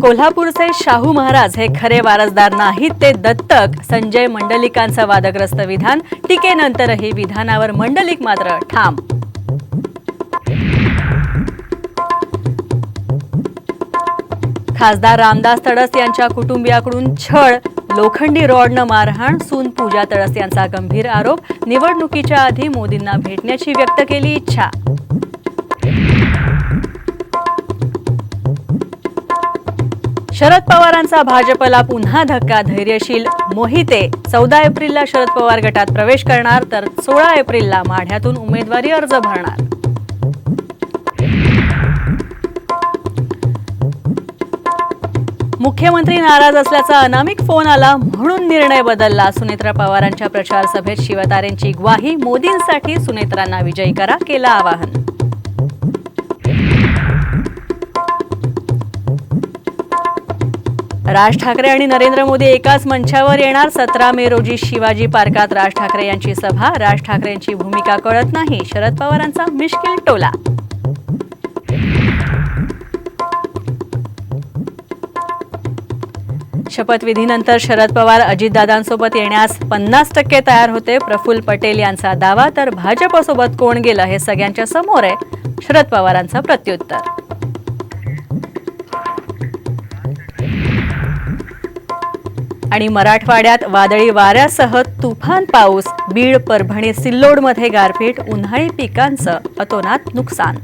कोल्हापूरचे शाहू महाराज हे खरे वारसदार नाहीत, ते दत्तक. संजय मंडलिकांचं वादग्रस्त विधान. टीकेनंतरही विधानावर मंडलिक मात्र ठाम. खासदार रामदास तडस यांच्या कुटुंबियाकडून छळ, लोखंडी रॉडनं मारहाण. सून पूजा तडस यांचा गंभीर आरोप. निवडणुकीच्या आधी मोदींना भेटण्याची व्यक्त केली इच्छा. शरद पवारांचा भाजपला पुन्हा धक्का. धैर्यशील मोहिते 14 एप्रिलला शरद पवार गटात प्रवेश करणार, तर 16 एप्रिलला माढ्यातून उमेदवारी अर्ज भरणार. मुख्यमंत्री नाराज असल्याचा अनामिक फोन आला, म्हणून निर्णय बदलला. सुनेत्रा पवारांच्या प्रचार सभेत शिवतारेंची ग्वाही. मोदींसाठी सुनेत्रांना विजयी करा, केलं आवाहन. राज ठाकरे आणि नरेंद्र मोदी एकाच मंचावर येणार. 17 मे रोजी शिवाजी पार्कात राज ठाकरे यांची सभा. राज ठाकरेंची भूमिका कळत नाही, शरद पवारांचा मिश्किल टोला. शपथविधीनंतर शरद पवार अजितदादांसोबत येण्यास 50% तयार होते. प्रफुल्ल पटेल यांचा दावा. तर भाजपसोबत कोण गेलं हे सगळ्यांच्या समोर आहे. शरद पवारांचं प्रत्युत्तर. आणि मराठवाड्यात वादळी वाऱ्यासह तुफान पाऊस. बीड, परभणी, सिल्लोडमध्ये गारपीट. उन्हाळी पिकांचं अतोनात नुकसान.